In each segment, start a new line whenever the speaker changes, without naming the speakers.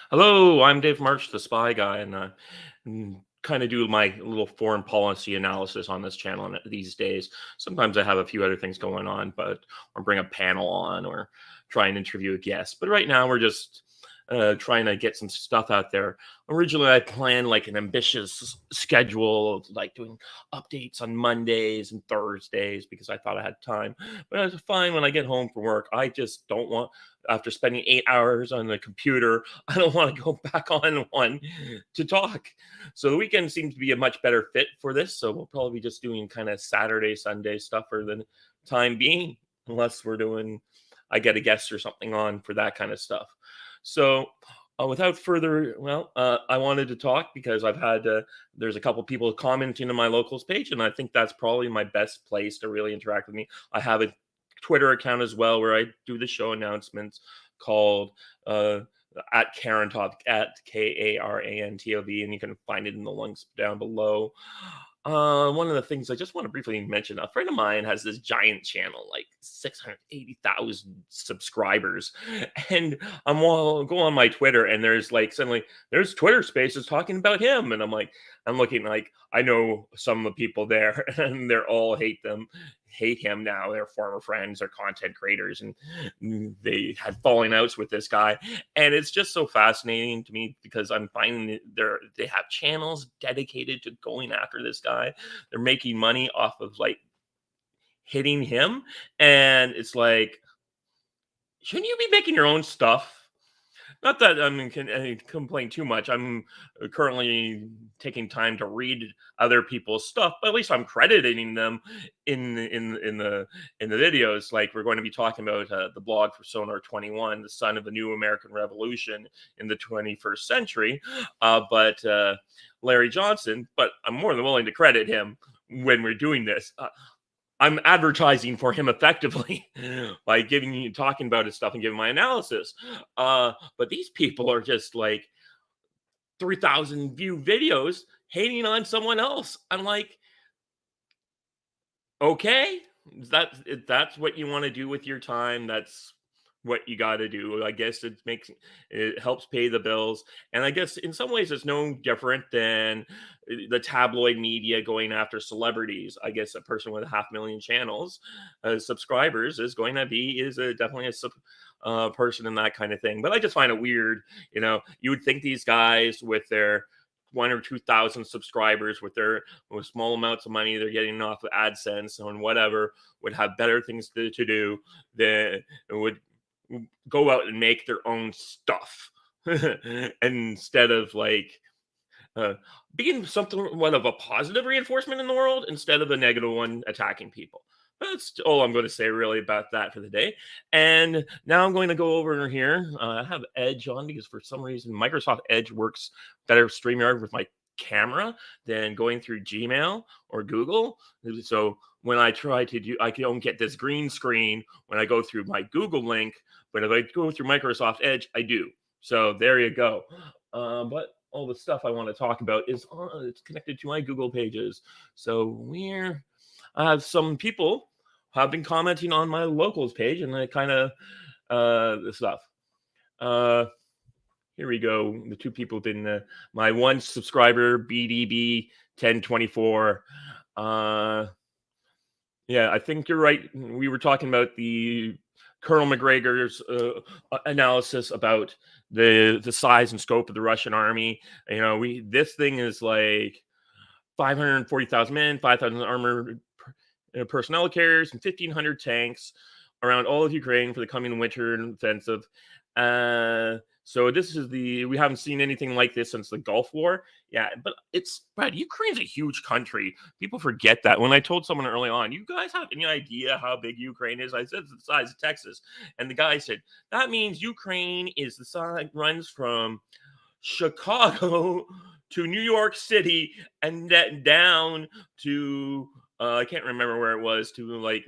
Hello, I'm Dave March, the Spy Guy, and kind of do my little foreign policy analysis on this channel these days. Sometimes I have a few other things going on, but or bring a panel on or try and interview a guest. But right now we're just trying to get some stuff out there. Originally, I planned like an ambitious schedule of like doing updates on Mondays and Thursdays because I thought I had time. But I was fine when I get home from work. I just don't want, after spending 8 hours on the computer, I don't want to go back on one to talk. So the weekend seems to be a much better fit for this. So we'll probably be just doing kind of Saturday, Sunday stuff for the time being, unless I get a guest or something on for that kind of stuff. So without further, I wanted to talk because there's a couple people commenting on my locals page, and I think that's probably my best place to really interact with me. I have a Twitter account as well where I do the show announcements called uh, at Karantov at Karantov, and you can find it in the links down below. One of the things I just want to briefly mention, a friend of mine has this giant channel, like 680,000 subscribers. And go on my Twitter, and there's like suddenly there's Twitter spaces talking about him. And I'm looking like I know some of the people there, and they're all hate him now. They're former friends, they're content creators, and they had falling outs with this guy. And it's just so fascinating to me because I'm finding they have channels dedicated to going after this guy. They're making money off of like hitting him, and it's like, shouldn't you be making your own stuff? Not that I complain too much. I'm currently taking time to read other people's stuff, but at least I'm crediting them in the videos. Like we're going to be talking about the blog for Sonar 21, the son of the new American Revolution in the 21st century. But Larry Johnson. But I'm more than willing to credit him when we're doing this. I'm advertising for him effectively by talking about his stuff and giving my analysis. But these people are just like 3,000 view videos hating on someone else. I'm like, okay, that's what you want to do with your time. That's what you got to do. I guess it helps pay the bills, and I guess in some ways it's no different than the tabloid media going after celebrities. I guess a person with 500,000 channels, subscribers, definitely a person in that kind of thing. But I just find it weird. You would think these guys with their 1 or 2,000 subscribers with small amounts of money they're getting off of AdSense and whatever would have better things to do than would go out and make their own stuff instead of like uh, being something one of a positive reinforcement in the world instead of a negative one attacking people. That's all I'm going to say really about that for the day. And now I'm going to go over here. I have Edge on because for some reason Microsoft Edge works better StreamYard with my camera than going through Gmail or Google. So when I try to I don't get this green screen when I go through my Google link, but if I go through Microsoft Edge, I do. So there you go. But all the stuff I want to talk about it's connected to my Google pages. So some people have been commenting on my locals page, and I kind of the stuff. Here we go. The two people didn't. My one subscriber BDB 1024. Yeah, I think you're right. We were talking about the Colonel McGregor's analysis about the size and scope of the Russian army. This thing is like 540,000 men, 5,000 armored personnel carriers, and 1,500 tanks around all of Ukraine for the coming winter offensive. So we haven't seen anything like this since the Gulf War. Yeah, but Ukraine's a huge country. People forget that. When I told someone early on, you guys have any idea how big Ukraine is? I said it's the size of Texas. And the guy said, that means Ukraine is the size, runs from Chicago to New York City and down to, I can't remember where it was, to like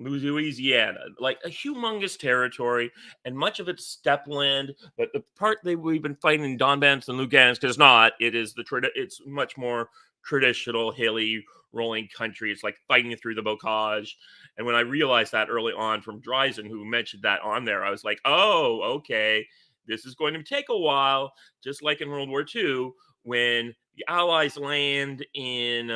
Louisiana, like a humongous territory, and much of it's steppe land. But the part we've been fighting in Donbass and Lugansk is not. It's much more traditional, hilly, rolling country. It's like fighting through the bocage. And when I realized that early on from Dryzen, who mentioned that on there, I was like, oh, okay. this is going to take a while, just like in World War II, when the Allies land in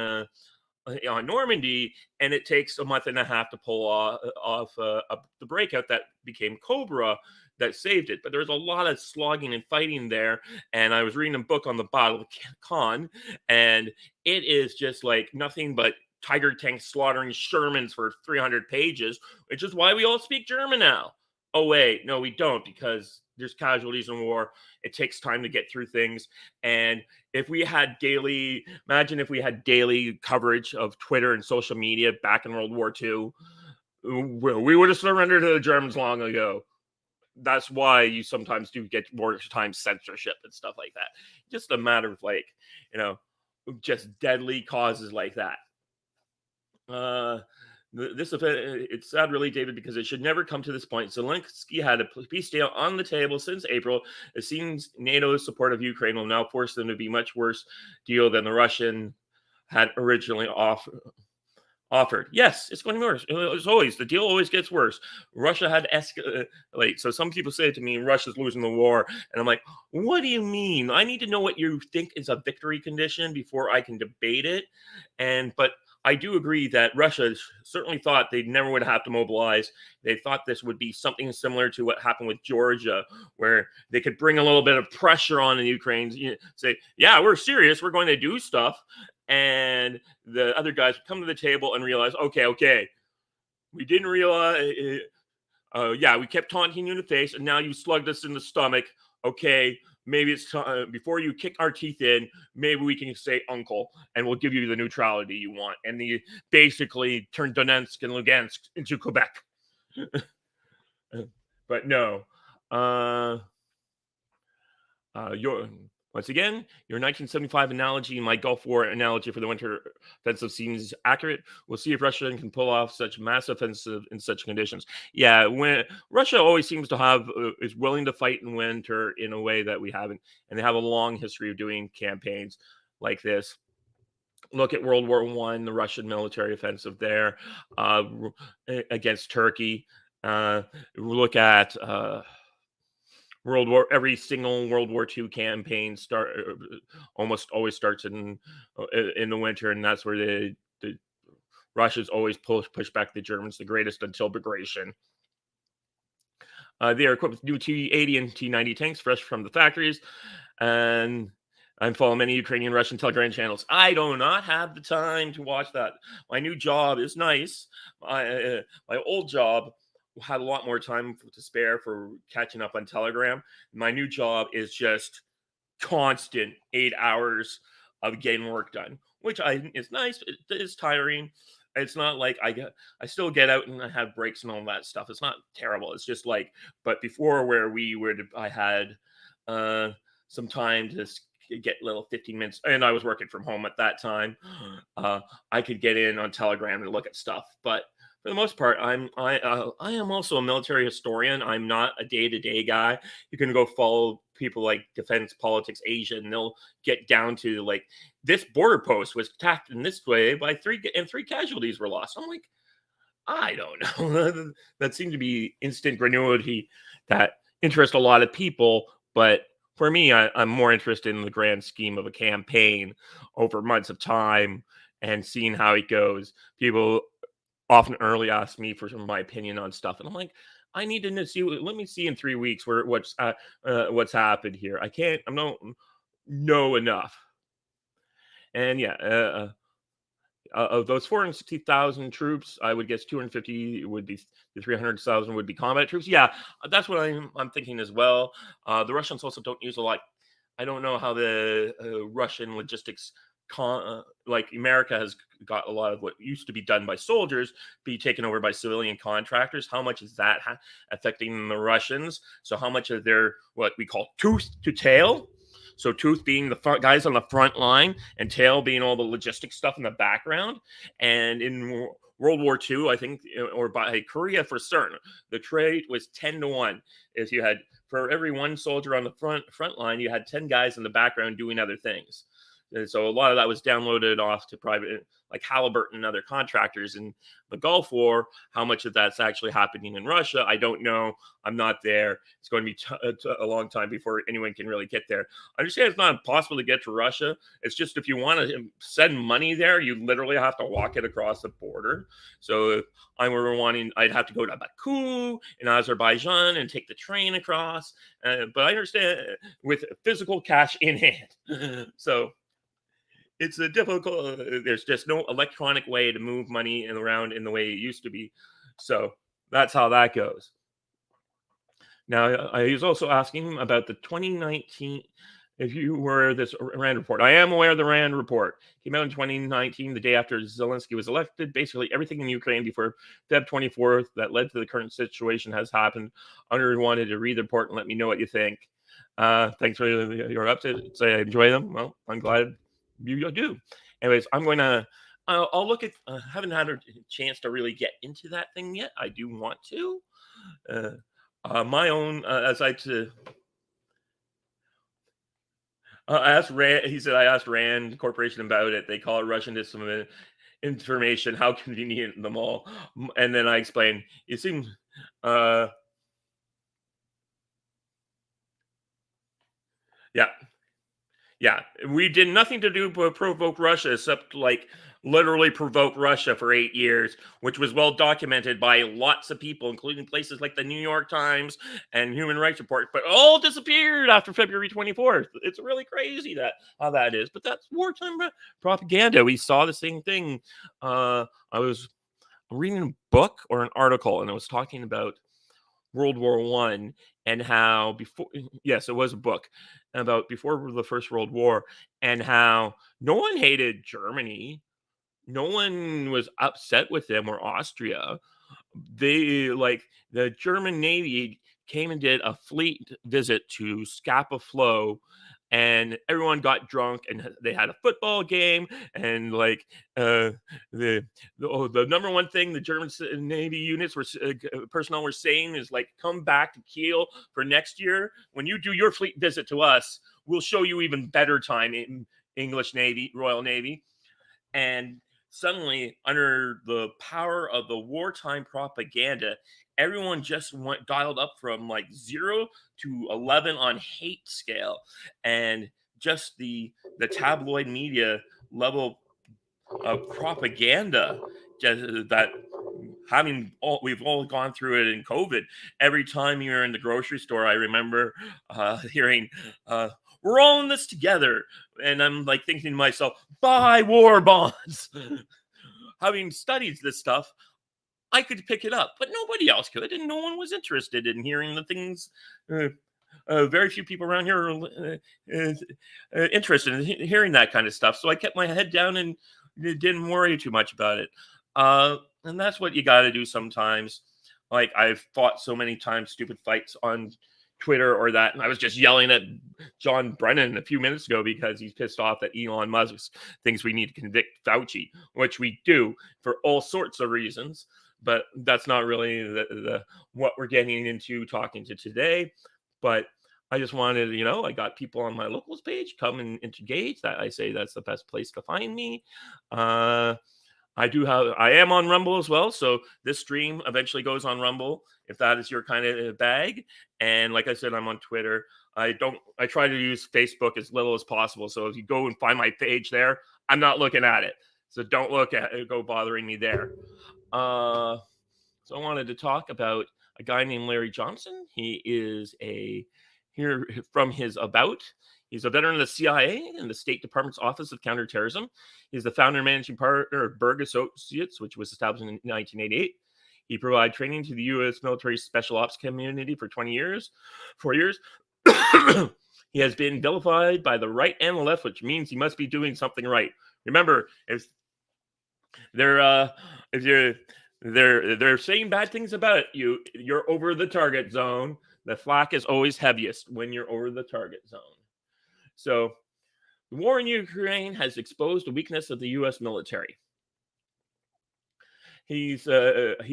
on Normandy, and it takes a month and a half to pull off the breakout that became Cobra that saved it. But there's a lot of slogging and fighting there. And I was reading a book on the Battle of Caen, and it is just like nothing but tiger tanks slaughtering Shermans for 300 pages, which is why we all speak German now. Oh, wait, no, we don't, because there's casualties in war. It takes time to get through things. And if we had daily, imagine if we had daily coverage of Twitter and social media back in World War II, we would have surrendered to the Germans long ago. That's why you sometimes do get wartime censorship and stuff like that. Just a matter of like, just deadly causes like that. This event, it's sad, really, David, because it should never come to this point. Zelensky had a peace deal on the table since April. It seems NATO's support of Ukraine will now force them to be much worse deal than the Russian had originally offered. Yes, it's going to be worse. As always, the deal always gets worse. Russia had to escalate. So some people say to me, Russia's losing the war. And I'm like, what do you mean? I need to know what you think is a victory condition before I can debate it. But I do agree that Russia certainly thought they never would have to mobilize. They thought this would be something similar to what happened with Georgia, where they could bring a little bit of pressure on the Ukrainians, say, yeah, we're serious, we're going to do stuff. And the other guys would come to the table and realize, okay, we didn't realize, we kept taunting you in the face, and now you slugged us in the stomach. Okay, maybe it's before you kick our teeth in, maybe we can say uncle, and we'll give you the neutrality you want. And they basically turned Donetsk and Lugansk into Quebec. But no. Once again, your 1975 analogy and my Gulf War analogy for the winter offensive seems accurate. We'll see if Russia can pull off such massive offensive in such conditions. Yeah, when Russia always seems to have is willing to fight in winter in a way that we haven't, and they have a long history of doing campaigns like this. Look at World War I, the Russian military offensive there against Turkey. Look at every single World War II campaign almost always starts in the winter, and that's where the Russians always push back the Germans, the greatest until Bagration. They are equipped with new T-80 and T-90 tanks fresh from the factories, and I'm following many Ukrainian Russian Telegram channels. I do not have the time to watch that. My new job is nice. My old job had a lot more time to spare for catching up on Telegram. My new job is just constant 8 hours of getting work done, which is nice. It is tiring. It's not like I still get out and I have breaks and all that stuff. It's not terrible. It's just like, but before where I had some time to get little 15 minutes, and I was working from home at that time. I could get in on Telegram and look at stuff, but for the most part, I am also a military historian. I'm not a day-to-day guy. You can go follow people like Defense Politics Asia, and they'll get down to like, this border post was attacked in this way by three casualties were lost. I'm like, I don't know. That seemed to be instant gratuity that interests a lot of people, but for me, I'm more interested in the grand scheme of a campaign over months of time and seeing how it goes. People often early ask me for my opinion on stuff, and I'm like, I need to see. Let me see in 3 weeks what's happened here. I don't know enough. And yeah, of those 460,000 troops, I would guess 250 would be, the 300,000 would be combat troops. Yeah, that's what I'm thinking as well. The Russians also don't use a lot. I don't know how the Russian logistics, like America has got a lot of what used to be done by soldiers be taken over by civilian contractors. How much is that affecting the Russians? So how much of their, what we call tooth to tail? So tooth being the guys on the front line, and tail being all the logistics stuff in the background. And in World War II, I think, or by Korea for certain, the trade was 10-1. If you had, for every one soldier on the front line, you had 10 guys in the background doing other things. And so a lot of that was downloaded off to private, like Halliburton and other contractors in the Gulf War. How much of that's actually happening in Russia, I don't know. I'm not there. It's going to be a long time before anyone can really get there. I understand it's not impossible to get to Russia. It's just if you want to send money there, you literally have to walk it across the border. So if I were wanting, I'd have to go to Baku in Azerbaijan and take the train across. But I understand with physical cash in hand. So it's a difficult. There's just no electronic way to move money around in the way it used to be. So that's how that goes. Now, I was also asking about the 2019. If you were this Rand report, I am aware of the Rand report. Came out in 2019, the day after Zelensky was elected. Basically, everything in Ukraine before Feb 24th that led to the current situation has happened. I wanted to read the report and let me know what you think. Thanks for your updates. I enjoy them. Well, I'm glad you do. Anyways, I'm going to. I'll look at. Haven't had a chance to really get into that thing yet. I do want to. My own, as I to. I asked Rand. He said I asked Rand Corporation about it. They call it Russian disinformation. How convenient them all. And then I explained. It seems. Yeah. Yeah, we did nothing to do but provoke Russia, except like literally provoke Russia for 8 years, which was well documented by lots of people, including places like the New York Times and Human Rights Report. But all disappeared after February 24th. It's really crazy that how that is. But that's wartime propaganda. We saw the same thing. I was reading a book or an article, and it was talking about World War One and how before yes, it was a book about before the First World War and how no one hated Germany. No one was upset with them or Austria. They like the German Navy came and did a fleet visit to Scapa Flow and everyone got drunk and they had a football game and like the the number one thing the German Navy units were personnel were saying is like come back to Kiel for next year when you do your fleet visit to us we'll show you even better time in English Navy Royal Navy and suddenly, under the power of the wartime propaganda, everyone just went dialed up from like 0 to 11 on hate scale, and just the tabloid media level of propaganda just that we've all gone through it in COVID. Every time you're in the grocery store, I remember hearing, "We're all in this together," and I'm like thinking to myself, "Buy war bonds." Having studied this stuff, I could pick it up, but nobody else could, and no one was interested in hearing the things. Very few people around here are interested in hearing that kind of stuff. So I kept my head down and didn't worry too much about it. And that's what you got to do sometimes. Like I've fought so many times, stupid fights on Twitter or that, and I was just yelling at John Brennan a few minutes ago because he's pissed off that Elon Musk thinks we need to convict Fauci, which we do for all sorts of reasons. But that's not really the what we're getting into talking to today. But I just wanted, I got people on my locals page come and engage. That I say that's the best place to find me. I am on Rumble as well. So this stream eventually goes on Rumble if that is your kind of bag. And like I said, I'm on Twitter. I try to use Facebook as little as possible. So if you go and find my page there, I'm not looking at it. So don't look at it, go bothering me there. So I wanted to talk about a guy named Larry Johnson. He is here from his about. He's a veteran of the CIA and the State Department's Office of Counterterrorism. He's the founder and managing partner of Berg Associates, which was established in 1988. He provided training to the U.S. military special ops community for 4 years. He has been vilified by the right and the left, which means he must be doing something right. Remember, if they're saying bad things about you, you're over the target zone. The flak is always heaviest when you're over the target zone. So the war in Ukraine has exposed the weakness of the U.S. military. He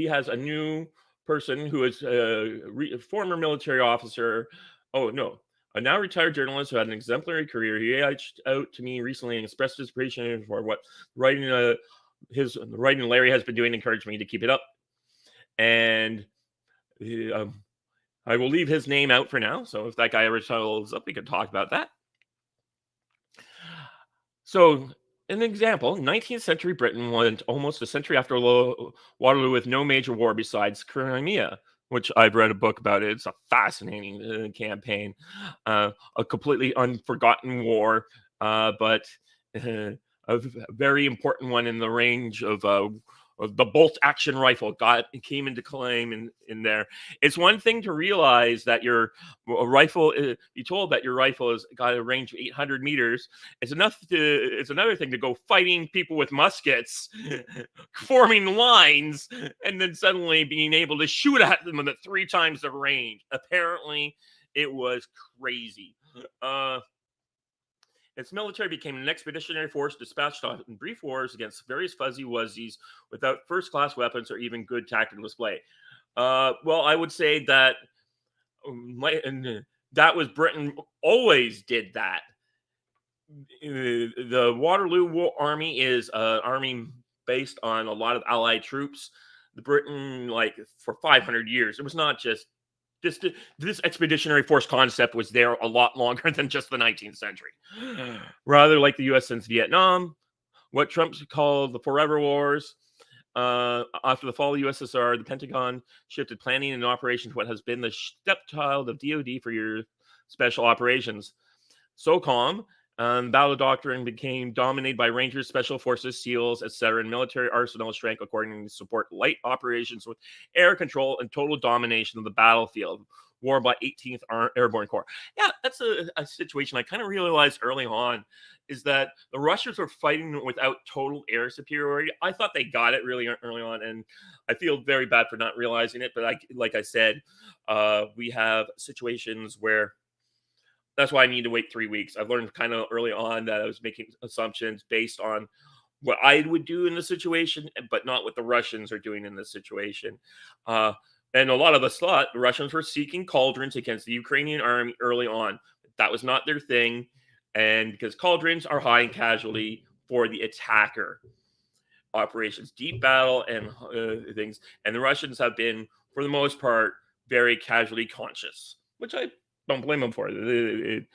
has a new person who is a former military officer. Oh no, A now retired journalist who had an exemplary career, he reached out to me recently and expressed his appreciation for what writing his writing Larry has been doing, encouraged me to keep it up. And I will leave his name out for now. So if that guy ever shows up, we could talk about that. So, an example, 19th century Britain went almost a century after Waterloo with no major war besides Crimea, which I've read a book about it. It's a fascinating campaign, a completely unforgotten war, but a very important one in the range of the bolt action rifle came into claim in there. It's one thing to realize that your a rifle, you told that your rifle has got a range of 800 meters. It's another thing to go fighting people with muskets, forming lines, and then suddenly being able to shoot at them at 3 times the range. Apparently, it was crazy. Its military became an expeditionary force dispatched on in brief wars against various fuzzy wuzzies without first-class weapons or even good tactical display. Well, I would say that that was Britain always did that. The Waterloo Army is an army based on a lot of Allied troops. The Britain, like for 500 years, it was not just this expeditionary force concept was there a lot longer than just the 19th century. Rather like the U.S. since Vietnam, what Trump called the Forever Wars. After the fall of the USSR, the Pentagon shifted planning and operations to what has been the stepchild of DoD for your special operations. SOCOM, battle doctrine became dominated by Rangers, Special Forces, SEALs, etc., and military arsenal shrank according to support light operations with air control and total domination of the battlefield. War by 18th Airborne Corps. Yeah, that's a situation I kind of realized early on is that the Russians were fighting without total air superiority. I thought they got it really early on, and I feel very bad for not realizing it. But like I said, we have situations where that's why I need to wait 3 weeks. I've learned kind of early on that I was making assumptions based on what I would do in the situation, but not what the Russians are doing in this situation. And a lot of the Russians were seeking cauldrons against the Ukrainian army early on. That was not their thing. And because cauldrons are high in casualty for the attacker operations, deep battle and things. And the Russians have been, for the most part, very casualty conscious, which I don't blame them for it.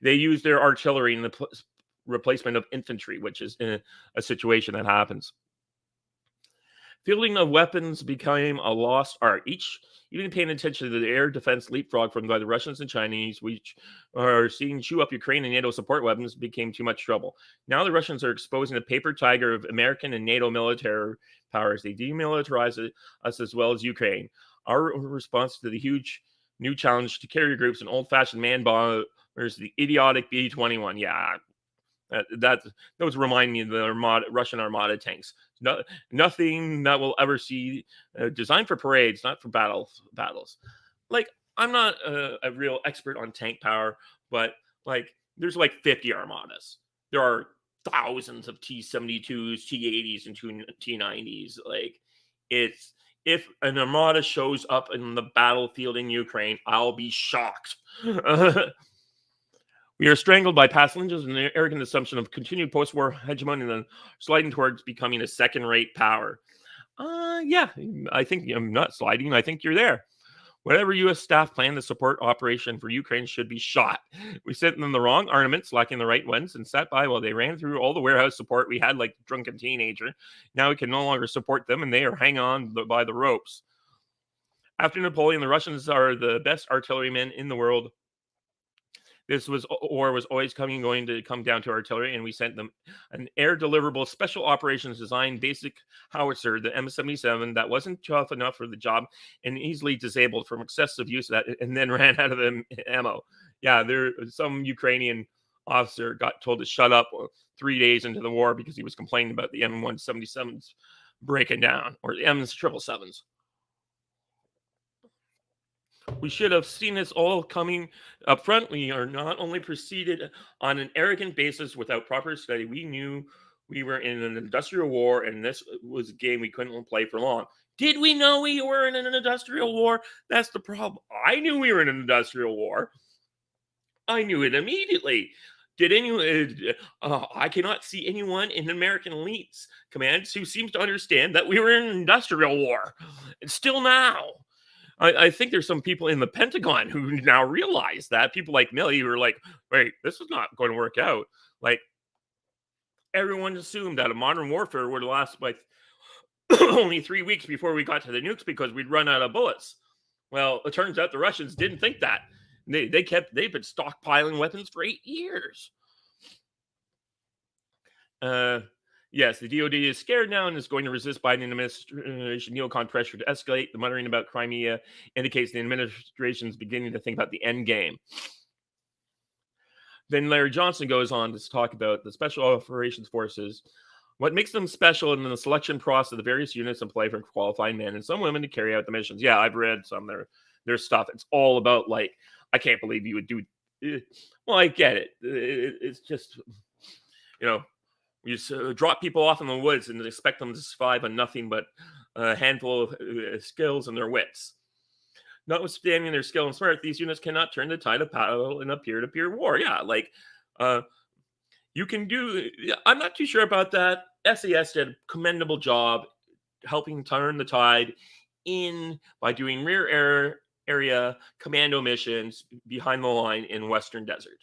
They use their artillery in the replacement of infantry, which is a situation that happens. Fielding of weapons became a lost art. Even paying attention to the air defense leapfrog from by the Russians and Chinese, which are seeing chew up Ukraine and NATO support weapons, became too much trouble. Now the Russians are exposing the paper tiger of American and NATO military powers. They demilitarize us as well as Ukraine. Our response to the huge new challenge to carrier groups and old-fashioned man bombers, the idiotic B-21. Yeah, those remind me of the Russian Armada tanks. Nothing that we'll ever see designed for parades, not for battles. Like, I'm not a real expert on tank power, but like there's like 50 Armadas. There are thousands of T-72s, T-80s, and T-90s. Like, it's if an Armada shows up in the battlefield in Ukraine, I'll be shocked. We are strangled by passengers and the arrogant assumption of continued post-war hegemony and then sliding towards becoming a second-rate power. Yeah, I think I'm not sliding. I think you're there. Whatever U.S. staff planned to support operation for Ukraine should be shot. We sent them the wrong armaments, lacking the right ones, and sat by while they ran through all the warehouse support we had like a drunken teenager. Now we can no longer support them, and they are hanging on by the ropes. After Napoleon, the Russians are the best artillerymen in the world. This war was always going to come down to artillery, and we sent them an air deliverable special operations design basic howitzer, the M77, that wasn't tough enough for the job and easily disabled from excessive use of that, and then ran out of the ammo. Yeah, some Ukrainian officer got told to shut up 3 days into the war because he was complaining about the M177s breaking down, or the M777s. We should have seen this all coming up front. We are not only proceeded on an arrogant basis without proper study. We knew we were in an industrial war, and this was a game we couldn't play for long. Did we know we were in an industrial war? That's the problem. I knew we were in an industrial war. I knew it immediately. Did anyone? I cannot see anyone in American elites commands who seems to understand that we were in an industrial war. And still now, I think there's some people in the Pentagon who now realize that. People like Milley who are like, wait, this is not going to work out. Like, everyone assumed that a modern warfare would last like only 3 weeks before we got to the nukes because we'd run out of bullets. Well, it turns out the Russians didn't think that. They've been stockpiling weapons for 8 years. Yes, the DoD is scared now and is going to resist Biden administration neocon pressure to escalate. The muttering about Crimea indicates the administration is beginning to think about the end game. Then Larry Johnson goes on to talk about the Special Operations Forces. What makes them special in the selection process of the various units in play for qualified men and some women to carry out the missions. Yeah, I've read some of their stuff. It's all about, like, I can't believe you would do. Well, I get it. It's just, you drop people off in the woods and expect them to survive on nothing but a handful of skills and their wits. Notwithstanding their skill and smart, these units cannot turn the tide of battle in a peer-to-peer war. Yeah, like, you can do. I'm not too sure about that. SAS did a commendable job helping turn the tide by doing rear area commando missions behind the line in Western Desert.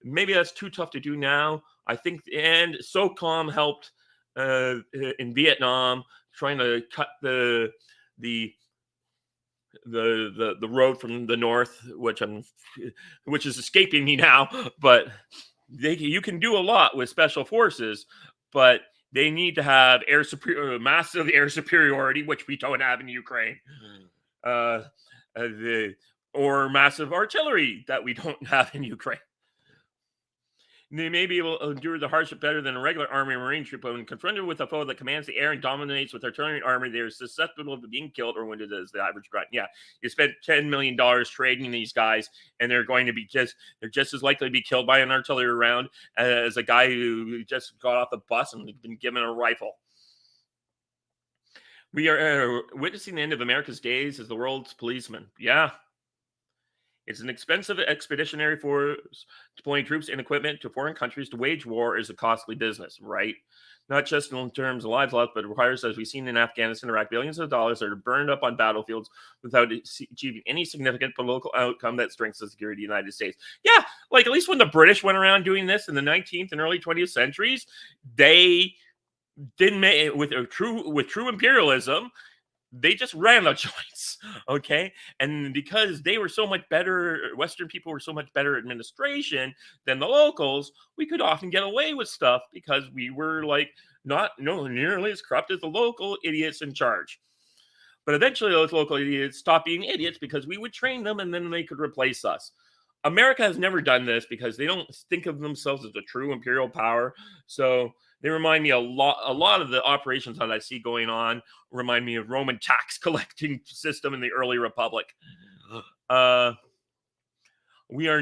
Maybe that's too tough to do now. I think, and SOCOM helped in Vietnam, trying to cut the road from the north, which is escaping me now. But you can do a lot with special forces, but they need to have massive air superiority, which we don't have in Ukraine, or massive artillery that we don't have in Ukraine. They may be able to endure the hardship better than a regular Army or Marine troop, but when confronted with a foe that commands the air and dominates with artillery and armor, they're susceptible to being killed or wounded as the average grunt. Yeah, you spent $10 million trading these guys, and they're going to be they're just as likely to be killed by an artillery round as a guy who just got off the bus and been given a rifle. We are witnessing the end of America's days as the world's policeman. Yeah. It's an expensive expeditionary force. Deploying troops and equipment to foreign countries to wage war is a costly business, right? Not just in terms of lives lost, but it requires, as we've seen in Afghanistan, Iraq, billions of dollars that are burned up on battlefields without achieving any significant political outcome that strengthens the security of the United States. Yeah, like at least when the British went around doing this in the 19th and early 20th centuries, they didn't make it with true imperialism. They just ran the joints, okay? And because they were so much better, Western people were so much better administration than the locals, we could often get away with stuff because we were like not nearly as corrupt as the local idiots in charge. But eventually those local idiots stopped being idiots because we would train them and then they could replace us. America has never done this because they don't think of themselves as a true imperial power. So they remind me a lot of the operations that I see going on remind me of Roman tax collecting system in the early republic. We are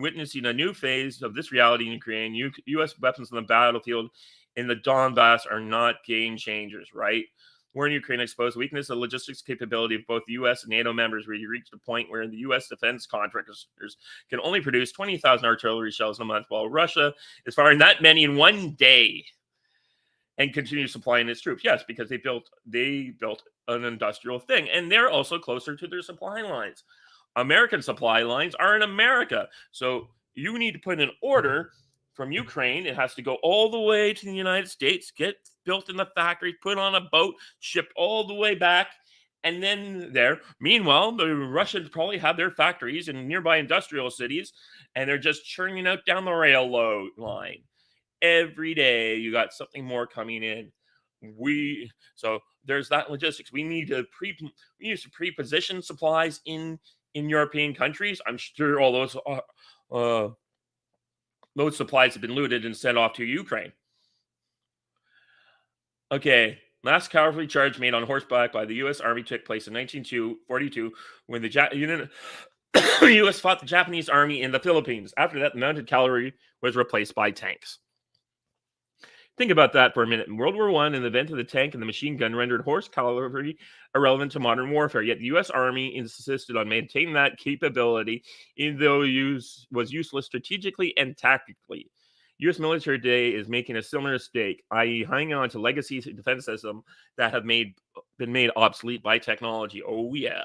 witnessing a new phase of this reality in Ukraine. U.S. weapons on the battlefield in the Donbass are not game changers, right? War in Ukraine exposed the weakness of logistics capability of both the U.S. and NATO members, where you reach the point where the U.S. defense contractors can only produce 20,000 artillery shells in a month, while Russia is firing that many in one day and continue supplying its troops. Yes, because they built an industrial thing, and they're also closer to their supply lines. American supply lines are in America, so you need to put an order from Ukraine. It has to go all the way to the United States, get built in the factory, put on a boat, shipped all the way back, and then there. Meanwhile, the Russians probably have their factories in nearby industrial cities, and they're just churning out down the railroad line. Every day, you got something more coming in. So there's that logistics. We need to pre-position supplies in European countries. I'm sure all those supplies have been looted and sent off to Ukraine. Okay, last cowardly charge made on horseback by the U.S. Army took place in 1942 when the U.S. fought the Japanese Army in the Philippines. After that, the mounted cavalry was replaced by tanks. Think about that for a minute. In World War One, an event of the tank and the machine gun rendered horse cavalry irrelevant to modern warfare. Yet the U.S. Army insisted on maintaining that capability, even though use was useless strategically and tactically. U.S. military today is making a similar mistake, i.e., hanging on to legacy defense systems that have been made obsolete by technology. Oh yeah,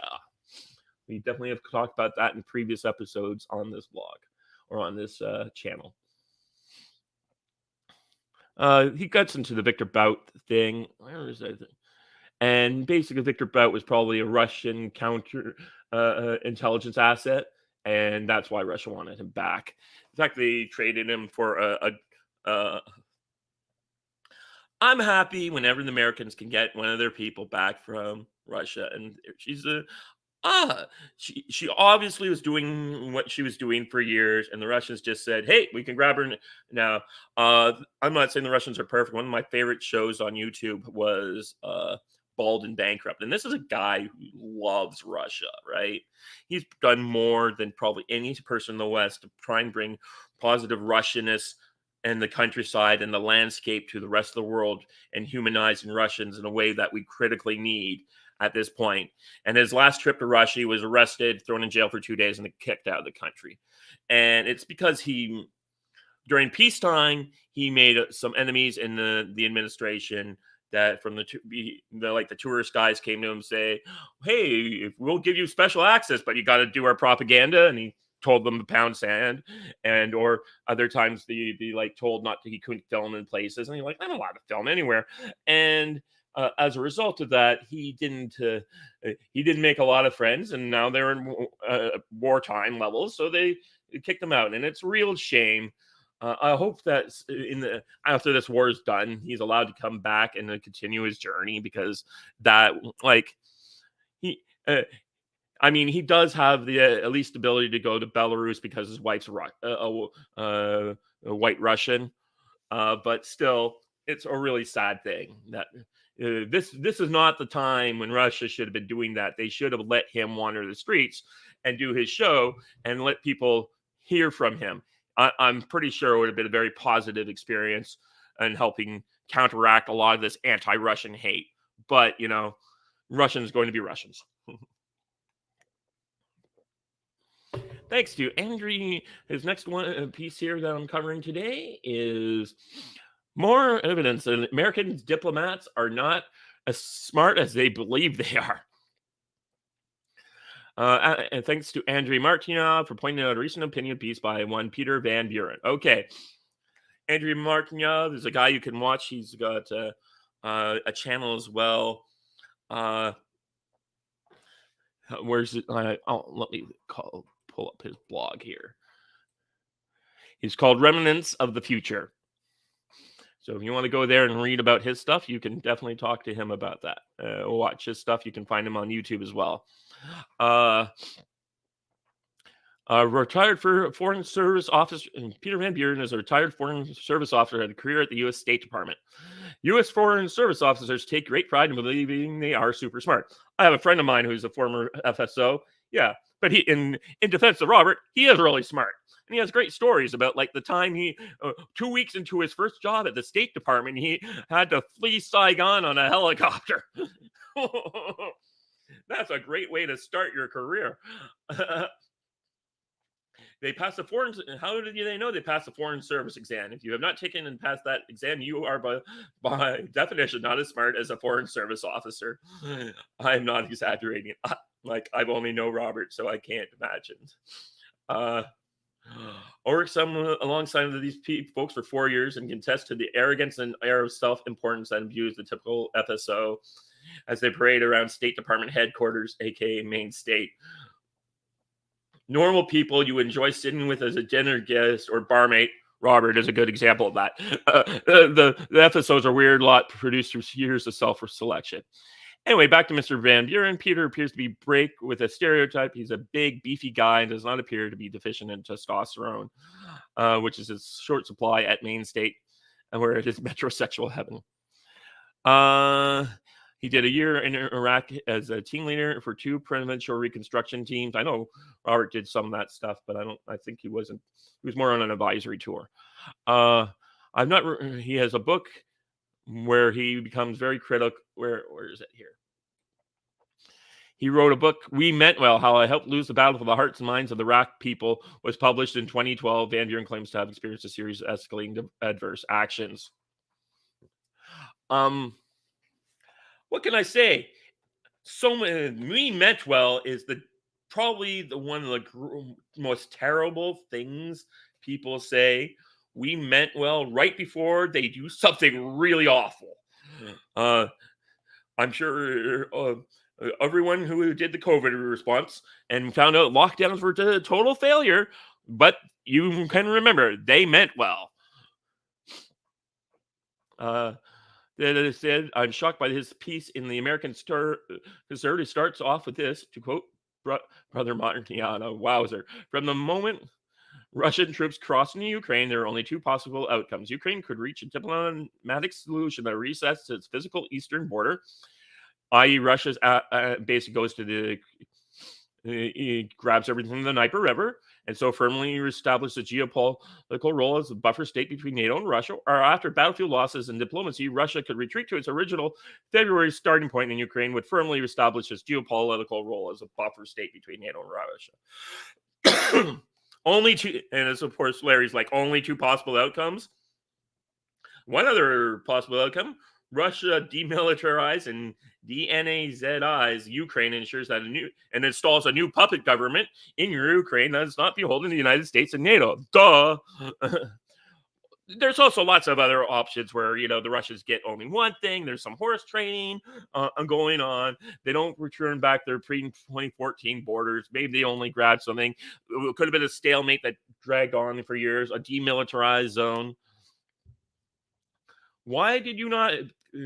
we definitely have talked about that in previous episodes on this blog or on this channel. He gets into the Victor Bout thing. Where is that? And basically, Victor Bout was probably a Russian counter intelligence asset, and that's why Russia wanted him back. In fact, they traded him for I'm happy whenever the Americans can get one of their people back from Russia, and she's a Ah, she obviously was doing what she was doing for years, and the Russians just said, "Hey, we can grab her now." I'm not saying the Russians are perfect. One of my favorite shows on YouTube was Bald and Bankrupt, and this is a guy who loves Russia. Right? He's done more than probably any person in the West to try and bring positive Russianness and the countryside and the landscape to the rest of the world and humanizing Russians in a way that we critically need at this point. And his last trip to Russia, he was arrested, thrown in jail for 2 days, and kicked out of the country. And it's because during peacetime, he made some enemies in the administration that from the tourist guys came to him and say, "Hey, we'll give you special access, but you got to do our propaganda." And he told them to pound sand, and or other times the like told not to, he couldn't film in places, and he's like, "I'm allowed to film anywhere." And as a result of that, he didn't make a lot of friends, and now they're in wartime levels, so they kicked him out, and it's a real shame. I hope that after this war is done, he's allowed to come back and continue his journey, because that he. I mean, he does have the at least ability to go to Belarus because his wife's a white Russian, but still, it's a really sad thing that this is not the time when Russia should have been doing that. They should have let him wander the streets and do his show and let people hear from him. I'm pretty sure it would have been a very positive experience and helping counteract a lot of this anti-Russian hate. But Russians going to be Russians. Thanks to Andrew. His next piece here that I'm covering today is more evidence that American diplomats are not as smart as they believe they are. And thanks to Andrei Martinov for pointing out a recent opinion piece by one Peter Van Buren. Okay. Andrei Martinov is a guy you can watch. He's got a channel as well. Where's it? Let me pull up his blog here. He's called Remnants of the Future. So if you want to go there and read about his stuff, you can definitely talk to him about that. Watch his stuff. You can find him on YouTube as well. Retired Foreign Service Officer, Peter Van Buren is a retired Foreign Service officer, had a career at the U.S. State Department. U.S. Foreign Service officers take great pride in believing they are super smart. I have a friend of mine who's a former FSO. Yeah, but in defense of Robert, he is really smart. And he has great stories about like the time he, 2 weeks into his first job at the State Department, he had to flee Saigon on a helicopter. That's a great way to start your career. They pass the foreign. How do they know they pass the Foreign Service exam? If you have not taken and passed that exam, you are by definition not as smart as a Foreign Service officer. I'm not exaggerating. I've only know Robert, so I can't imagine. Or alongside of these folks for 4 years and contest to the arrogance and air of self-importance that imbues the typical FSO as they parade around State Department headquarters, aka main state. Normal people you enjoy sitting with as a dinner guest or barmate. Robert is a good example of that. The FSOs are weird lot produced through years of self-selection. Anyway, back to Mr. Van Buren. Peter appears to be break with a stereotype. He's a big, beefy guy and does not appear to be deficient in testosterone, which is his short supply at Maine State, and where it is metrosexual heaven. He did a year in Iraq as a team leader for 2 presidential reconstruction teams. I know Robert did some of that stuff, but I think he wasn't. He was more on an advisory tour. I'm not. He has a book where he becomes very critical. Where is it here? He wrote a book, We Meant Well, How I Helped Lose the Battle for the Hearts and Minds of the Iraq People, was published in 2012. Van Buren claims to have experienced a series of escalating adverse actions. What can I say? We Meant Well is probably one of the most terrible things people say. We meant well right before they do something really awful. I'm sure everyone who did the COVID response and found out lockdowns were a total failure, but you can remember they meant well. That said, I'm shocked by his piece in the American Star. It starts off with this, to quote Brother Martiano, wowzer. From the moment Russian troops crossed into Ukraine, there are only two possible outcomes. Ukraine could reach a diplomatic solution that resets its physical eastern border, i.e. Russia's base goes to he grabs everything in the Dnieper River, and so firmly establishes a geopolitical role as a buffer state between NATO and Russia. Or after battlefield losses and diplomacy, Russia could retreat to its original February starting point, and Ukraine would firmly establish its geopolitical role as a buffer state between NATO and Russia. Only two, and as of course Larry's like, only two possible outcomes. One other possible outcome: Russia demilitarizes and DNAZIs Ukraine, ensures that installs a new puppet government in Ukraine that is not beholden to the United States and NATO. Duh. There's also lots of other options where, the Russians get only one thing. There's some horse training going on. They don't return back their pre-2014 borders. Maybe they only grabbed something. It could have been a stalemate that dragged on for years, a demilitarized zone. Why did you not?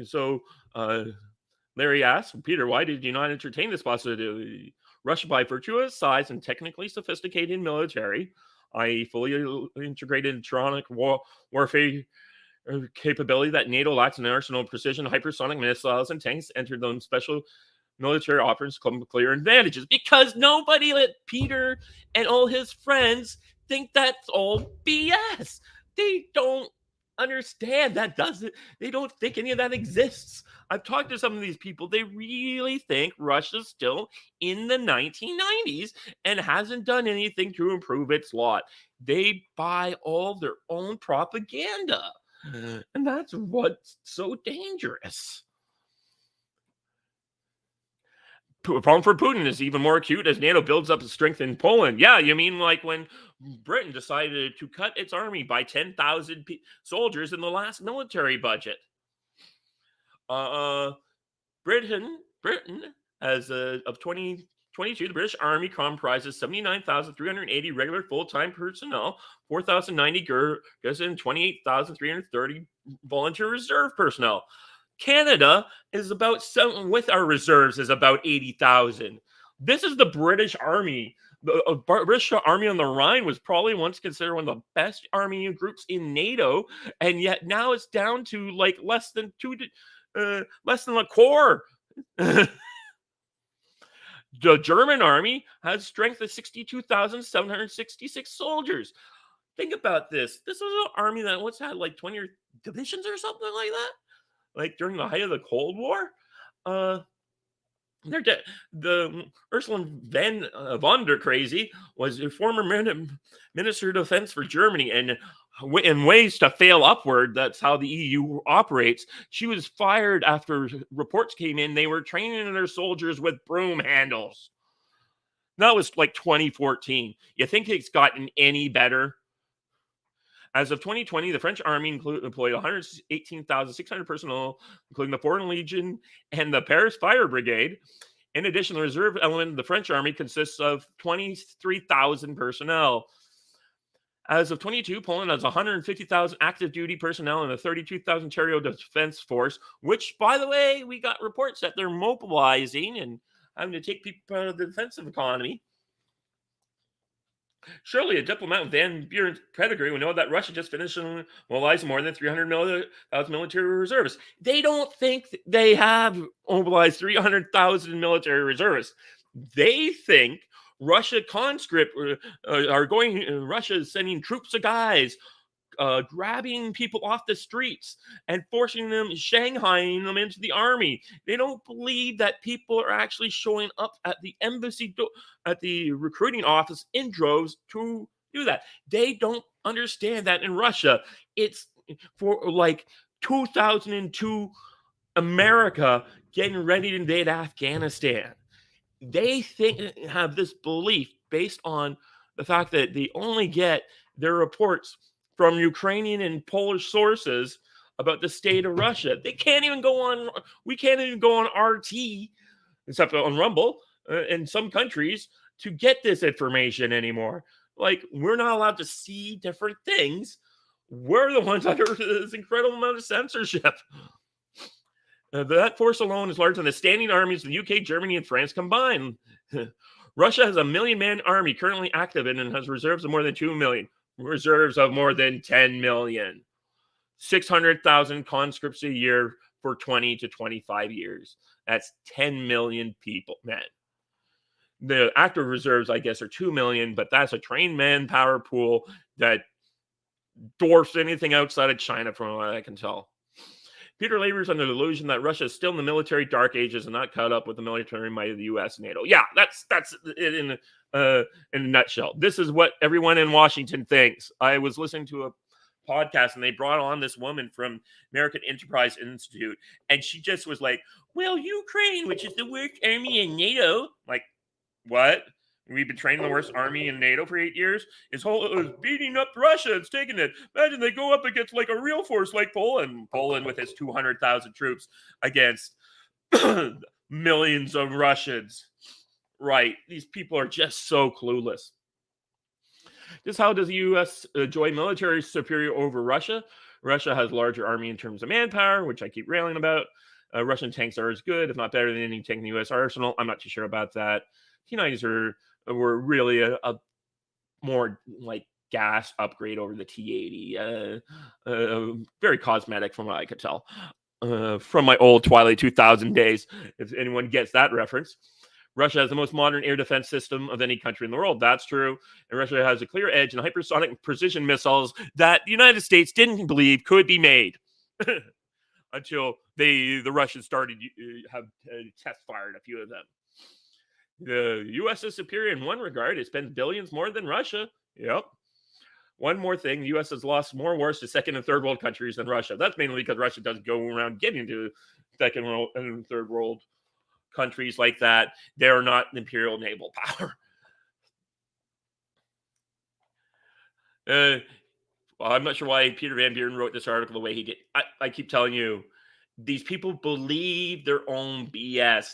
So Larry asked, Peter, why did you not entertain this possibility? Russia, by virtue of its size and technically sophisticated military, i.e. fully integrated electronic warfare capability that NATO lacks an arsenal of precision, hypersonic missiles, and tanks, entered them special military operations come with clear advantages, because nobody let Peter and all his friends think that's all BS. They don't understand they don't think any of that exists. I've talked to some of these people. They really think Russia's still in the 1990s and hasn't done anything to improve its lot. They buy all their own propaganda, and that's what's so dangerous. Problem for Putin is even more acute as NATO builds up its strength in Poland. Yeah, you mean like when Britain decided to cut its army by 10,000 soldiers in the last military budget. Britain, as of 2022, the British Army comprises 79,380 regular full-time personnel, 4,090 garrison, and 28,330 volunteer reserve personnel. Canada is about with our reserves is about 80,000. This is the British Army. The British Army on the Rhine was probably once considered one of the best army groups in NATO, and yet now it's down to like less than a core. The German army has strength of 62,766 soldiers. Think about this. This was an army that once had like 20 divisions or something like that. Like during the height of the Cold War, the Ursula von der Crazy was a former Minister of Defense for Germany, and in ways to fail upward, that's how the EU operates. She was fired after reports came in they were training their soldiers with broom handles. That was like 2014. You think it's gotten any better? As of 2020, the French army employed 118,600 personnel, including the Foreign Legion and the Paris Fire Brigade. In addition, the reserve element of the French army consists of 23,000 personnel. As of 22, Poland has 150,000 active duty personnel and a 32,000 territorial defense force, which, by the way, we got reports that they're mobilizing and having to take people out of the defensive economy. Surely a diplomat with Van Buren's pedigree would know that Russia just finished mobilizing more than 300,000 military reservists. They don't think they have mobilized 300,000 military reservists. They think Russia conscript are going. Russia is sending troops of guys grabbing people off the streets and forcing them, shanghaiing them into the army. They don't believe that people are actually showing up at the embassy, at the recruiting office in droves to do that. They don't understand that in Russia, it's for like 2002 America getting ready to invade Afghanistan. They have this belief based on the fact that they only get their reports from Ukrainian and Polish sources about the state of Russia. They can't even go on. We can't even go on RT, except on Rumble, in some countries to get this information anymore. Like, we're not allowed to see different things. We're the ones under this incredible amount of censorship. That force alone is larger than the standing armies of the UK, Germany, and France combined. Russia has a 1 million man army currently active and has reserves of more than 2 million. Reserves of more than 10 million. 600,000 conscripts a year for 20 to 25 years. That's 10 million people, men. The active reserves, I guess, are 2 million, but that's a trained manpower pool that dwarfs anything outside of China, from what I can tell. Peter labors under the illusion that Russia is still in the military dark ages and not caught up with the military might of the U.S. and NATO. Yeah, that's it in a nutshell. This is what everyone in Washington thinks. I was listening to a podcast and they brought on this woman from American Enterprise Institute, and she just was like, "Well, Ukraine, which is the worst army in NATO," like, what? We've been training the worst army in NATO for 8 years. It's beating up Russia. It's taking it. Imagine they go up against like a real force like Poland. Poland with its 200,000 troops against millions of Russians. Right. These people are just so clueless. Just how does the U.S. enjoy military superiority over Russia? Russia has a larger army in terms of manpower, which I keep railing about. Russian tanks are as good, if not better, than any tank in the U.S. arsenal. I'm not too sure about that. T-90s were really a more like gas upgrade over the T-80. Very cosmetic from what I could tell. From my old Twilight 2000 days, if anyone gets that reference. Russia has the most modern air defense system of any country in the world. That's true. And Russia has a clear edge in hypersonic precision missiles that the United States didn't believe could be made until the Russians started have test fired a few of them. The U.S. is superior in one regard. It spends billions more than Russia. Yep. One more thing, the U.S. has lost more wars to second and third world countries than Russia. That's mainly because Russia doesn't go around getting to second world and third world countries like that. They're not an imperial naval power. Well, I'm not sure why Peter Van Buren wrote this article the way he did. I keep telling you, these people believe their own BS.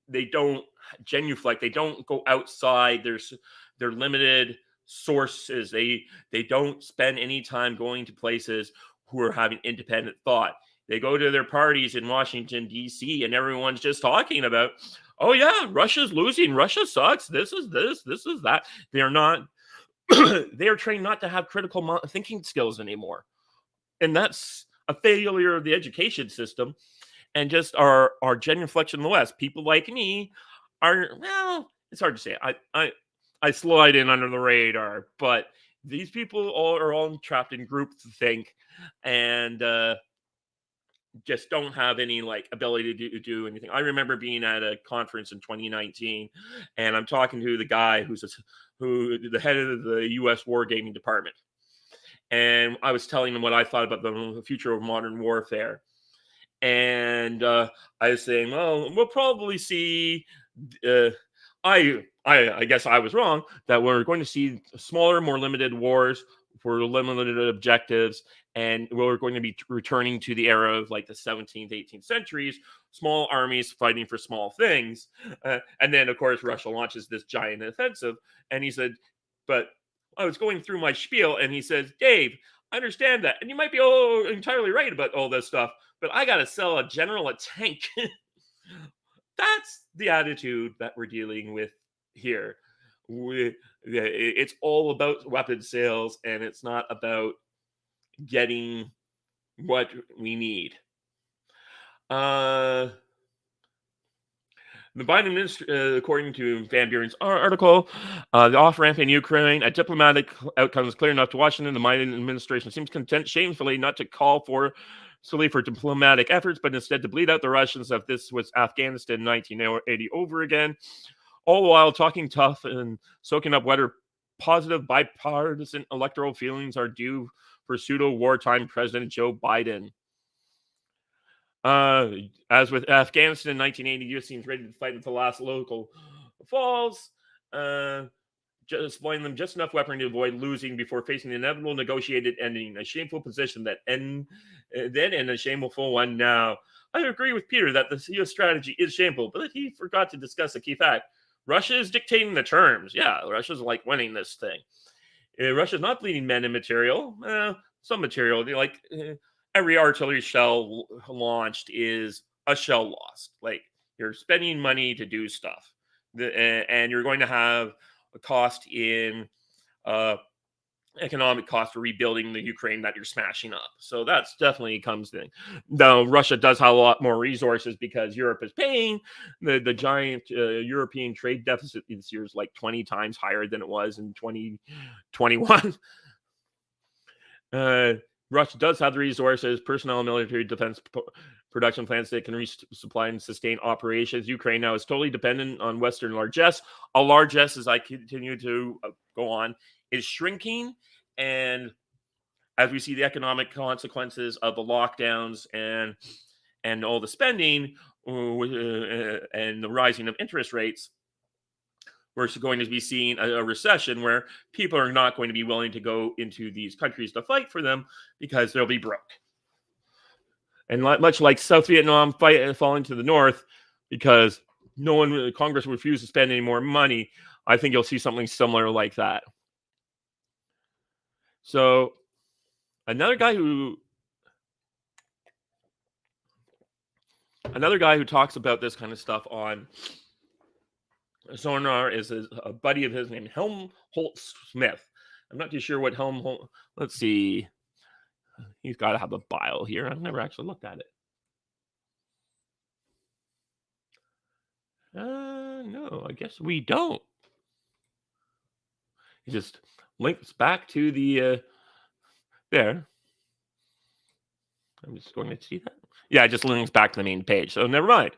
They don't genuflect. They don't go outside their limited sources. They don't spend any time going to places who are having independent thought. They go to their parties in Washington, D.C., and everyone's just talking about, oh, yeah, Russia's losing. Russia sucks. This is that. They're not, they are trained not to have critical thinking skills anymore. And that's a failure of the education system and just our genuflection in the West. People like me are, well, it's hard to say. I slide in under the radar, but these people are all trapped in groupthink and just don't have any like ability to do anything. I remember being at a conference in 2019, and I'm talking to the guy who's the head of the U.S. wargaming department, and I was telling him what I thought about the future of modern warfare. And I was saying, well, we'll probably see. I guess I was wrong that we're going to see smaller, more limited wars for limited objectives, and we're going to be returning to the era of like the 17th, 18th centuries, small armies fighting for small things. And then, of course, Russia launches this giant offensive. And he said, but I was going through my spiel, and he says, Dave, I understand that. And you might be entirely right about all this stuff, but I got to sell a general a tank. That's the attitude that we're dealing with here. It's all about weapon sales, and it's not about getting what we need. The The Biden administration, according to Van Buren's article, the off-ramp in Ukraine, a diplomatic outcome is clear enough to Washington. The Biden administration seems content, shamefully, not to call for solely for diplomatic efforts, but instead to bleed out the Russians if this was Afghanistan in 1980 over again, all the while talking tough and soaking up whether positive bipartisan electoral feelings are due for pseudo-wartime President Joe Biden. As with Afghanistan in 1980, the U.S. seems ready to fight until the last local falls, just supplying them just enough weaponry to avoid losing before facing the inevitable negotiated ending. A shameful position that then and a shameful one now. I agree with Peter that the U.S. strategy is shameful, but he forgot to discuss a key fact. Russia is dictating the terms. Yeah, Russia's like winning this thing. Russia's not bleeding men and material. Some material. Every artillery shell launched is a shell lost. Like, you're spending money to do stuff, and you're going to have a cost in economic cost for rebuilding the Ukraine that you're smashing up. So that's definitely comes in. Though Russia does have a lot more resources because Europe is paying. The giant European trade deficit this year is like 20 times higher than it was in 2021. Russia does have the resources, personnel, military defense production plants that can resupply and sustain operations. Ukraine now is totally dependent on Western largesse. A largesse, as I continue to go on, is shrinking. And as we see the economic consequences of the lockdowns and all the spending and the rising of interest rates, we're going to be seeing a recession where people are not going to be willing to go into these countries to fight for them because they'll be broke. And much like South Vietnam falling to the north because Congress refused to spend any more money, I think you'll see something similar like that. So another guy who talks about this kind of stuff on Sonar is a buddy of his named Helmholtz Smith. I'm not too sure what Helmholtz. Let's see. He's got to have a bio here. I've never actually looked at it. No, I guess we don't. He just links back to the there. I'm just going to see that. Yeah, it just links back to the main page. So never mind.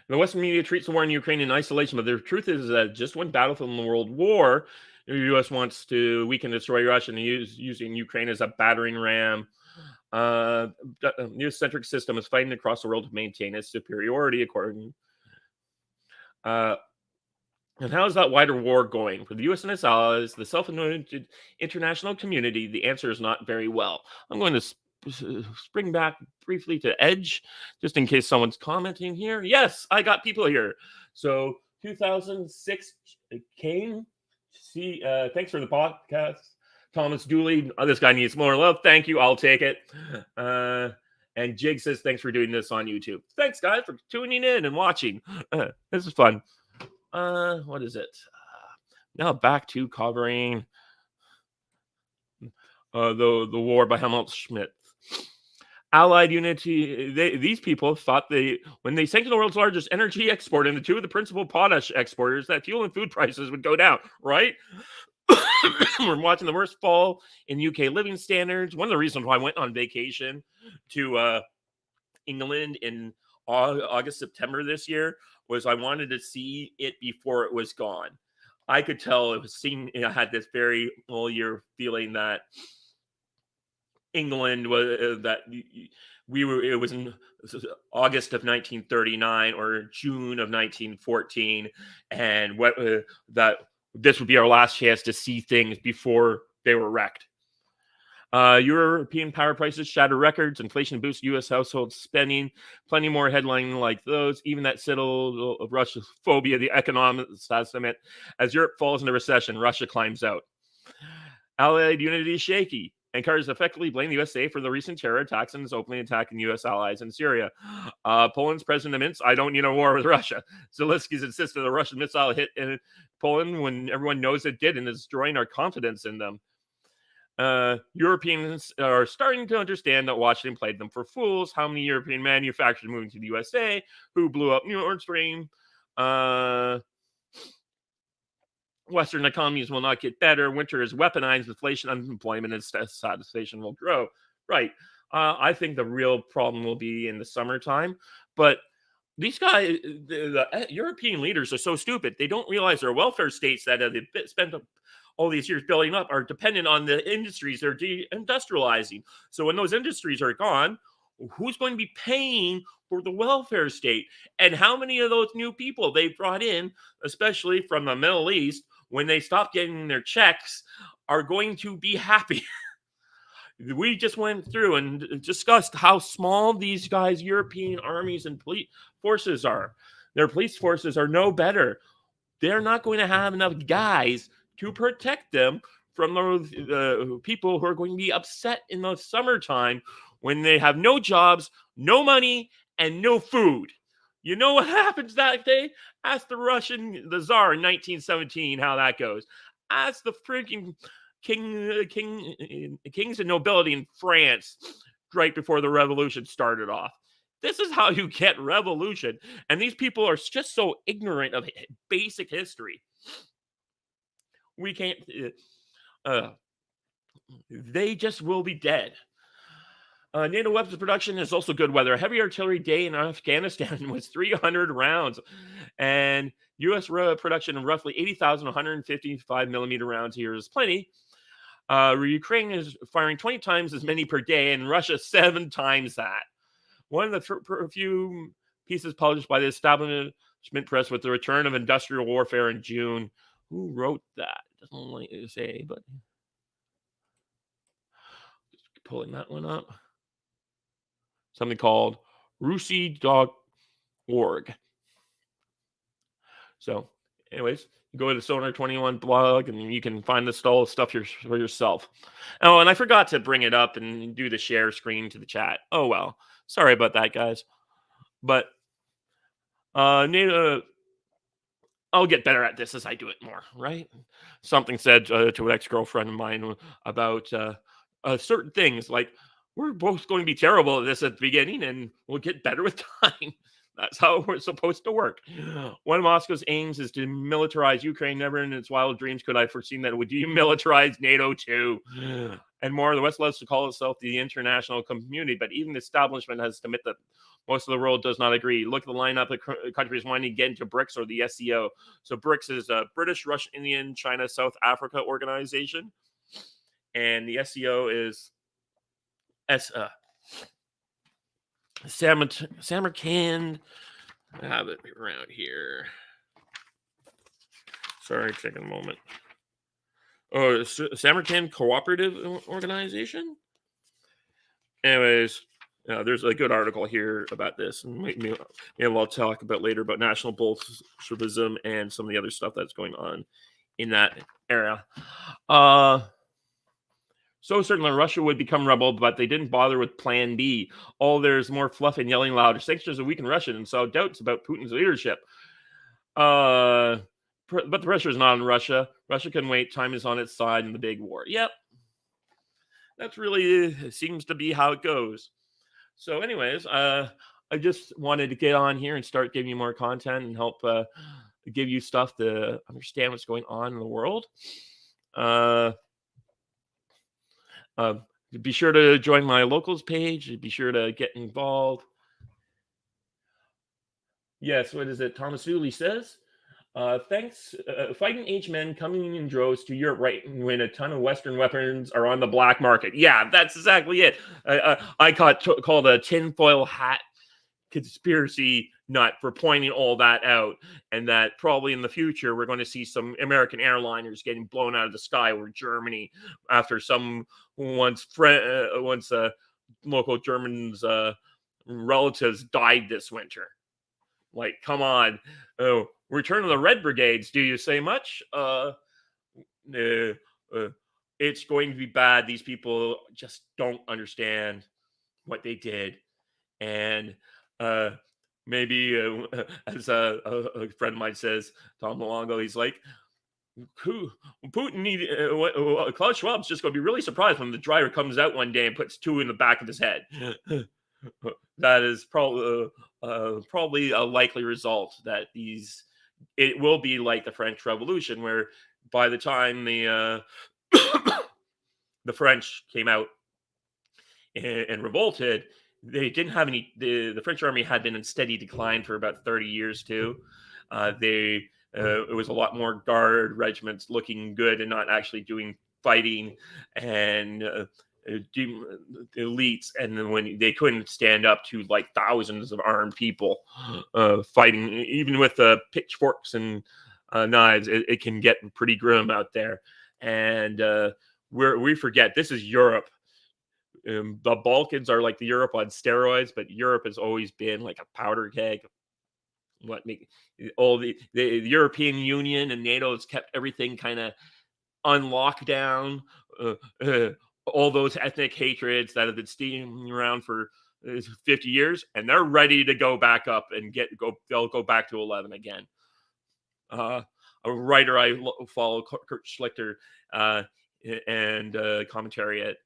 The Western media treats the war in Ukraine in isolation, but the truth is that just one battlefield in the World War, the U.S. wants to weaken and destroy Russia and using Ukraine as a battering ram. The U.S.-centric system is fighting across the world to maintain its superiority, according. And how is that wider war going? For the U.S. and its allies, the self-anointed international community, the answer is not very well. I'm going to spring back briefly to Edge, just in case someone's commenting here. Yes, I got people here. So 2006 Kane. See, thanks for the podcast, Thomas Dooley. This guy needs more love. Thank you. I'll take it. And Jig says, thanks for doing this on YouTube. Thanks, guys, for tuning in and watching. This is fun. What is it? Now back to covering the war by Helmholtz Schmidt. Allied unity. These people thought when they sank the world's largest energy exporter and the two of the principal potash exporters, that fuel and food prices would go down, right? We're watching the worst fall in UK living standards. One of the reasons why I went on vacation to England in August, September this year was I wanted to see it before it was gone. I could tell it was seen. I had this very all year feeling that England was it was in August of 1939 or June of 1914, and that this would be our last chance to see things before they were wrecked. European power prices shatter records. Inflation boosts U.S. household spending. Plenty more headlining like those. Even that citadel of Russia's phobia, the economists estimate, as Europe falls into recession, Russia climbs out. Allied unity is shaky. Ankara effectively blamed the USA for the recent terror attacks and is openly attacking U.S. allies in Syria. Poland's president admits, I don't need a war with Russia. Zelensky's insisted the Russian missile hit in Poland when everyone knows it did and is destroying our confidence in them. Europeans are starting to understand that Washington played them for fools. How many European manufacturers moving to the USA who blew up Nord Stream? Uh, Western economies will not get better. Winter is weaponized. Inflation, unemployment, and satisfaction will grow. Right. I think the real problem will be in the summertime. But these guys, the European leaders are so stupid. They don't realize their welfare states that they've spent all these years building up are dependent on the industries they're deindustrializing. So when those industries are gone, who's going to be paying for the welfare state? And how many of those new people they brought in, especially from the Middle East, when they stop getting their checks, are going to be happy? We just went through and discussed how small these guys' European armies and police forces are. Their police forces are no better. They're not going to have enough guys to protect them from those people who are going to be upset in the summertime when they have no jobs, no money, and no food. You know what happens that day? Ask the Tsar in 1917 how that goes. Ask the freaking kings and nobility in France right before the revolution started off. This is how you get revolution. And these people are just so ignorant of basic history. We can't, uh, they just will be dead. NATO weapons production is also good weather. A heavy artillery day in Afghanistan was 300 rounds. And U.S. production of roughly 80,000 155 millimeter rounds here is plenty. Ukraine is firing 20 times as many per day, and Russia 7 times that. One of the few pieces published by the establishment press with the return of industrial warfare in June. Who wrote that? Doesn't like to say, but just pulling that one up. Something called Rusi.org. So, anyways, go to the Sonar 21 blog and you can find this all stuff for yourself. Oh, and I forgot to bring it up and do the share screen to the chat. Oh, well. Sorry about that, guys. But I'll get better at this as I do it more, right? Something said to an ex-girlfriend of mine about certain things like, we're both going to be terrible at this at the beginning and we'll get better with time. That's how we're supposed to work. One of Moscow's aims is to militarize Ukraine. Never in its wildest dreams could I have foreseen that it would demilitarize NATO too. And more, the West loves to call itself the international community, but even the establishment has to admit that most of the world does not agree. Look at the lineup of countries wanting to get into BRICS or the SCO. So BRICS is a British, Russian, Indian, China, South Africa organization. And the SCO is Samarkand. I have it around here. Sorry, taking a moment. Oh, Samarkand Cooperative Organization? Anyways, there's a good article here about this. And maybe I'll talk about later about National Bolshevism and some of the other stuff that's going on in that area. So certainly Russia would become rebel, but they didn't bother with Plan B. Oh, there's more fluff and yelling louder. Sanctions are weaken Russia, and so doubts about Putin's leadership. But the pressure is not on Russia. Russia can wait. Time is on its side in the big war. Yep. That's really seems to be how it goes. So anyways, I just wanted to get on here and start giving you more content and help give you stuff to understand what's going on in the world. Be sure to join my locals page. Be sure to get involved. Yes, what is it? Thomas Dooley says, thanks. Fighting age men coming in droves to Europe right when a ton of Western weapons are on the black market. Yeah, that's exactly it. I called a tinfoil hat conspiracy nut for pointing all that out, and that probably in the future we're going to see some American airliners getting blown out of the sky over Germany after once local Germans relatives died this winter. Like, come on. Oh, Return of the Red Brigades, do you say much? It's going to be bad. These people just don't understand what they did. And maybe, as a friend of mine says, Tom Malongo, he's like, who Putin need Klaus Schwab's just going to be really surprised when the dryer comes out one day and puts two in the back of his head. That is probably a likely result that it will be like the French Revolution, where by the time the French came out and revolted, they didn't have any. The French army had been in steady decline for about 30 years too. They It was a lot more guard regiments looking good and not actually doing fighting, and elites. And then when they couldn't stand up to like thousands of armed people fighting, even with pitchforks and knives, it can get pretty grim out there. And we forget this is Europe. The Balkans are like the Europe on steroids, but Europe has always been like a powder keg. What make all the European Union and NATO has kept everything kind of on lockdown. Uh, uh, all those ethnic hatreds that have been steaming around for 50 years, and they're ready to go back up and they'll go back to 11 again. A writer I follow, Kurt Schlichter, and commentary at,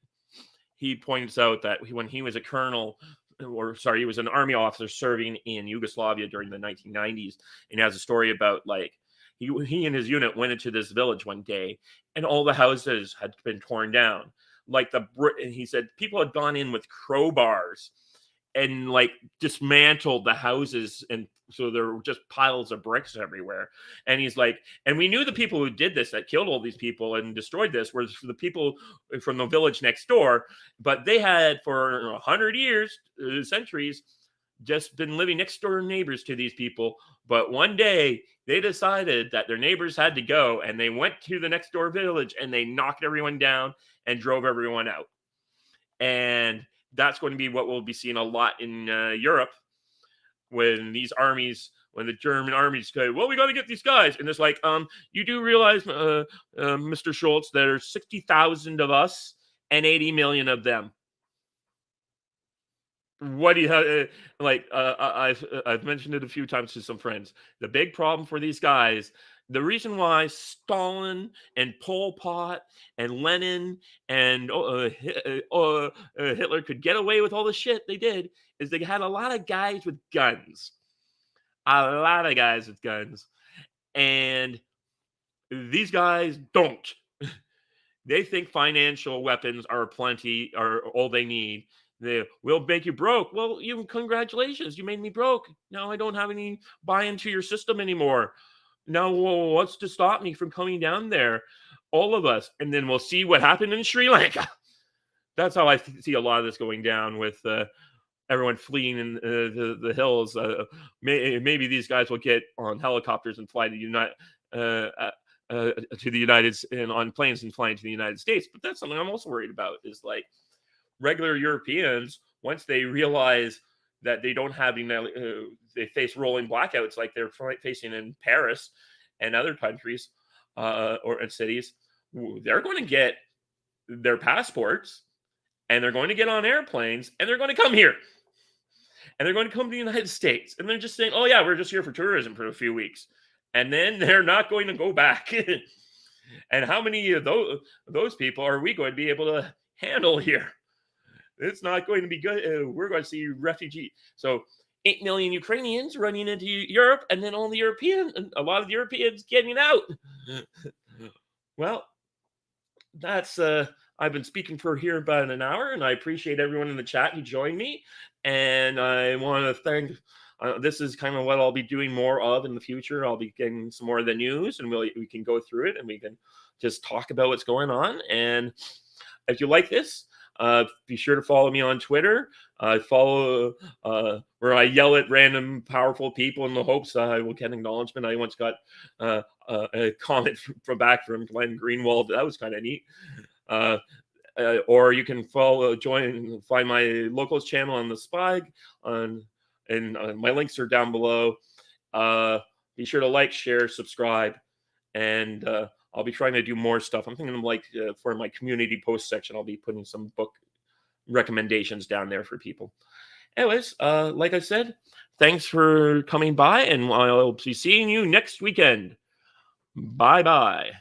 he points out that when he was a colonel, he was an army officer serving in Yugoslavia during the 1990s, and he has a story about like he and his unit went into this village one day, and all the houses had been torn down. Like and he said people had gone in with crowbars and like dismantled the houses, and so there were just piles of bricks everywhere. And he's like, and we knew the people who did this, that killed all these people and destroyed this, were the people from the village next door, but they had for 100 years, centuries, just been living next door neighbors to these people. But one day they decided that their neighbors had to go, and they went to the next door village and they knocked everyone down and drove everyone out. And that's going to be what we'll be seeing a lot in Europe, when the German armies go, well, we got to get these guys. And it's like, you do realize, Mr. Schultz, there's 60,000 of us and 80 million of them. What do you have? I've mentioned it a few times to some friends. The big problem for these guys, the reason why Stalin and Pol Pot and Lenin and Hitler could get away with all the shit they did, is they had a lot of guys with guns. A lot of guys with guns. And these guys don't. They think financial weapons are plenty, are all they need. They will make you broke. Well, congratulations, you made me broke. Now I don't have any buy into your system anymore. Now, what's to stop me from coming down there? All of us. And then we'll see what happened in Sri Lanka. That's how I see a lot of this going down, with everyone fleeing in the hills. Maybe these guys will get on helicopters and fly to the United and on planes and flying to the United States. But that's something I'm also worried about, is like regular Europeans, once they realize that they don't have they face rolling blackouts like they're facing in Paris and other countries or in cities, they're going to get their passports and they're going to get on airplanes and they're going to come here. And they're going to come to the United States. And they're just saying, oh, yeah, we're just here for tourism for a few weeks. And then they're not going to go back. And how many of those people are we going to be able to handle here? It's not going to be good. We're going to see refugees. So 8 million Ukrainians running into Europe, and then a lot of the Europeans getting out. Well, that's I've been speaking for here about an hour, and I appreciate everyone in the chat who joined me. And I want to thank. This is kind of what I'll be doing more of in the future. I'll be getting some more of the news, and we can go through it, and we can just talk about what's going on. And if you like this, be sure to follow me on Twitter. Follow where I yell at random powerful people in the hopes I will get acknowledgement. I once got a comment from Glenn Greenwald. That was kind of neat. Or you can find my locals channel on the Spy, and my links are down below. Be sure to like, share, subscribe, and I'll be trying to do more stuff. I'm thinking of for my community post section, I'll be putting some book recommendations down there for people. Anyways, like I said, thanks for coming by, and I'll be seeing you next weekend. Bye bye.